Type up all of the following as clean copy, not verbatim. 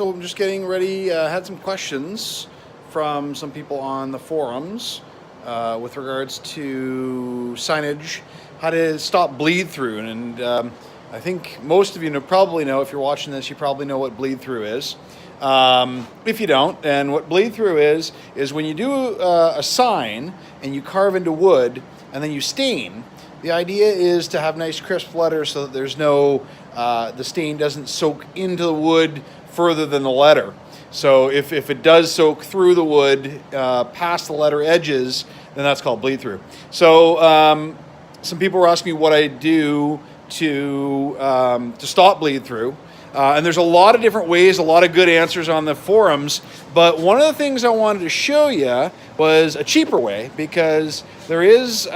So I'm just getting ready. Had some questions from some people on the forums with regards to signage, how to stop bleed through, and I think most of you probably know. If you're watching this, you probably know what bleed through is. If you don't, and what bleed through is when you do a sign and you carve into wood and then you stain. The idea is to have nice crisp letters so that there's no the stain doesn't soak into the wood further than the letter. So if it does soak through the wood past the letter edges, then that's called bleed through. So some people were asking me what I do to stop bleed through. And there's a lot of different ways, a lot of good answers on the forums. But one of the things I wanted to show you was a cheaper way, because there is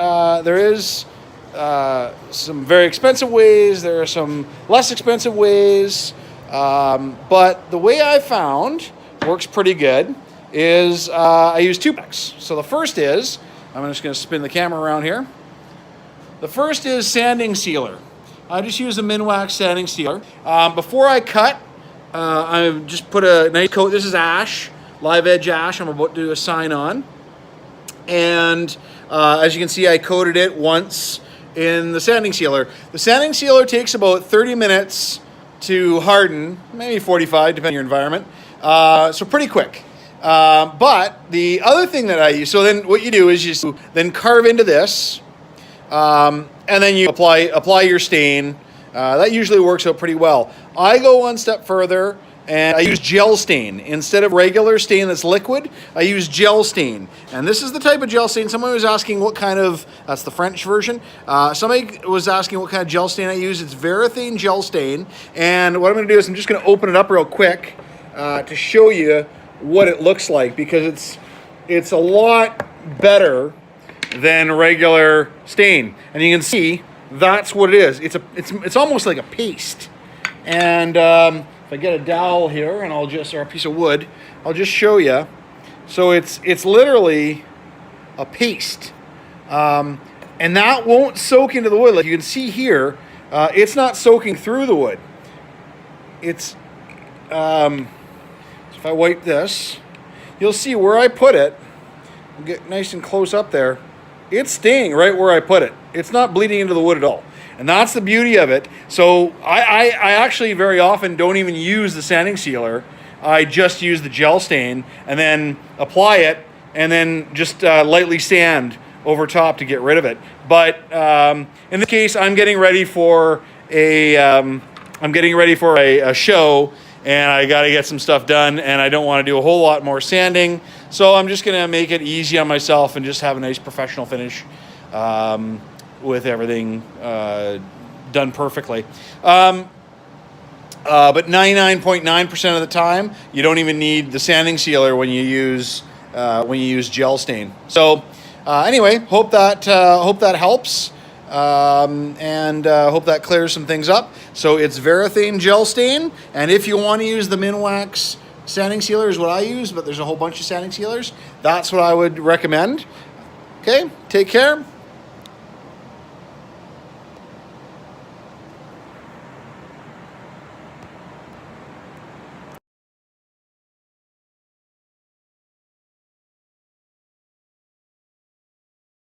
some very expensive ways. There are some less expensive ways. But the way I found works pretty good is I use two packs. So the first is, I'm just going to spin the camera around here. The first is sanding sealer. I just use a Minwax sanding sealer. Before I cut, I just put a nice coat. This is ash, live edge ash. I'm about to do a sign on. And as you can see, I coated it once in the sanding sealer. The sanding sealer takes about 30 minutes to harden, maybe 45, depending on your environment. So pretty quick. But the other thing that I use, so then what you do is you then carve into this, and then you apply your stain. That usually works out pretty well. I go one step further and I use gel stain. Instead of regular stain that's liquid, I use gel stain. And this is the type of gel stain. Someone was asking what kind of, that's the French version. Somebody was asking what kind of gel stain I use. It's Varathane gel stain. And what I'm gonna do is I'm just gonna open it up real quick to show you what it looks like, because it's a lot better than regular stain. And you can see that's what it is. It's almost like a paste. And if I get a dowel here and or a piece of wood, I'll just show you. So it's literally a paste. And that won't soak into the wood. Like you can see here, it's not soaking through the wood. It's, so if I wipe this, you'll see where I put it. I'll get nice and close up there. It's staying right where I put it. It's not bleeding into the wood at all. And that's the beauty of it. So I actually very often don't even use the sanding sealer. I just use the gel stain and then apply it and then just lightly sand over top to get rid of it. But in this case, I'm getting ready for a show, and I got to get some stuff done, and I don't want to do a whole lot more sanding. So I'm just going to make it easy on myself and just have a nice professional finish with everything done perfectly. But 99.9% of the time, you don't even need the sanding sealer when you use gel stain. So anyway, hope that helps. And hope that clears some things up. So it's Varathane gel stain, and if you want to use the Minwax sanding sealer is what I use, but there's a whole bunch of sanding sealers. That's what I would recommend. Okay, take care.